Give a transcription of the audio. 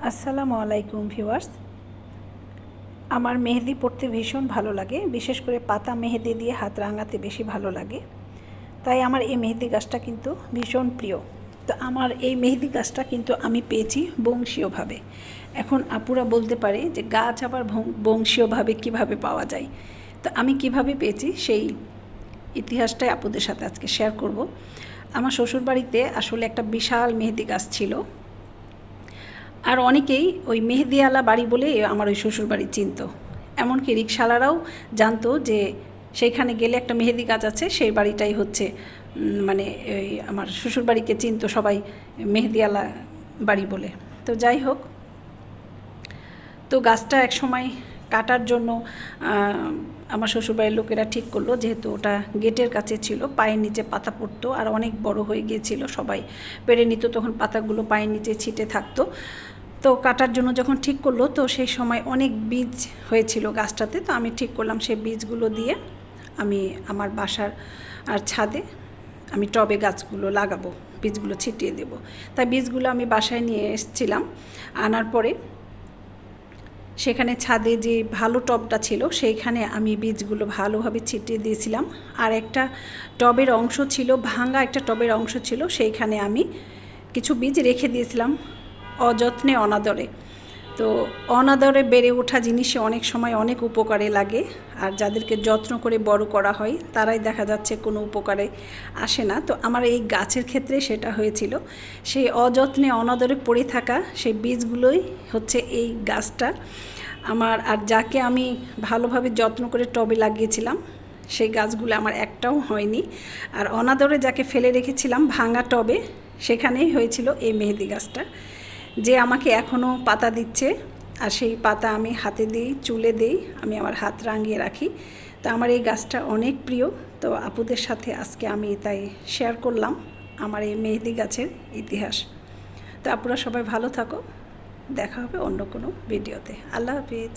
আসসালামু আলাইকুম ভিউয়ার্স। আমার মেহেদি পড়তে ভীষণ ভালো লাগে, বিশেষ করে পাতা মেহেদি দিয়ে হাত রাঙাতে বেশি ভালো লাগে। তাই আমার এই মেহেদি গাছটা কিন্তু ভীষণ প্রিয়। তো আমার এই মেহেদি গাছটা কিন্তু আমি পেয়েছি বংশীয়ভাবে। এখন আপুরা বলতে পারে যে গাছ আবার বংশীয়ভাবে কিভাবে পাওয়া যায়। তো আমি কিভাবে পেয়েছি সেই ইতিহাসটাই আপুদের সাথে আজকে শেয়ার করব। আমার শ্বশুরবাড়িতে আসলে একটা বিশাল মেহেদি গাছ ছিল। আর অনেকেই ওই মেহেদিওয়ালা বাড়ি বলে আমার ওই শ্বশুরবাড়ি চিনত। এমনকি রিকশাওয়ালারাও জানতো যে সেইখানে গেলে একটা মেহেদি গাছ আছে, সেই বাড়িটাই হচ্ছে মানে ওই আমার শ্বশুরবাড়িকে চিনত সবাই মেহেদিওয়ালা বাড়ি বলে। তো যাই হোক, তো গাছটা এক সময় কাটার জন্য আমার শ্বশুরবাড়ির লোকেরা ঠিক করলো, যেহেতু ওটা গেটের কাছে ছিল, পায়ের নিচে পাতা পড়তো আর অনেক বড় হয়ে গিয়েছিল, সবাই পেরে নিত, তখন পাতাগুলো পায়ের নিচে ছিটে থাকতো। তো কাটার জন্য যখন ঠিক করলো, তো সেই সময় অনেক বীজ হয়েছিল গাছটাতে। তো আমি ঠিক করলাম সেই বীজগুলো দিয়ে আমি আমার বাসার আর ছাদে আমি টবে গাছগুলো লাগাবো, বীজগুলো ছিটিয়ে দেব। তাই বীজগুলো আমি বাসায় নিয়ে এসেছিলাম। আনার পরে সেখানে ছাদে যে ভালো টবটা ছিল সেইখানে আমি বীজগুলো ভালোভাবে ছিটিয়ে দিয়েছিলাম। আর একটা টবের অংশ ছিল, ভাঙা একটা টবের অংশ ছিল, সেইখানে আমি কিছু বীজ রেখে দিয়েছিলাম অযত্নে অনাদরে। তো অনাদরে বেড়ে ওঠা জিনিসে অনেক সময় অনেক উপকারে লাগে, আর যাদেরকে যত্ন করে বড় করা হয় তারাই দেখা যাচ্ছে কোনো উপকারে আসে না। তো আমার এই গাছের ক্ষেত্রে সেটা হয়েছিল। সেই অযত্নে অনাদরে পড়ে থাকা সেই বীজগুলোই হচ্ছে এই গাছটা আমার। আর যাকে আমি ভালোভাবে যত্ন করে টবে লাগিয়েছিলাম সেই গাছগুলো আমার একটাও হয়নি। আর অনাদরে যাকে ফেলে রেখেছিলাম ভাঙা টবে, সেখানেই হয়েছিল এই মেহেদি গাছটা, যে আমাকে এখনও পাতা দিচ্ছে। আর সেই পাতা আমি হাতে দিই, চুলে দিই, আমি আমার হাত রাঙিয়ে রাখি। তো আমার এই গাছটা অনেক প্রিয়। তো আপুদের সাথে আজকে আমি তাই শেয়ার করলাম আমার এই মেহেদি গাছের ইতিহাস। তো আপুরা সবাই ভালো থাকো, দেখা হবে অন্য কোনো ভিডিওতে। আল্লাহ হাফিজ।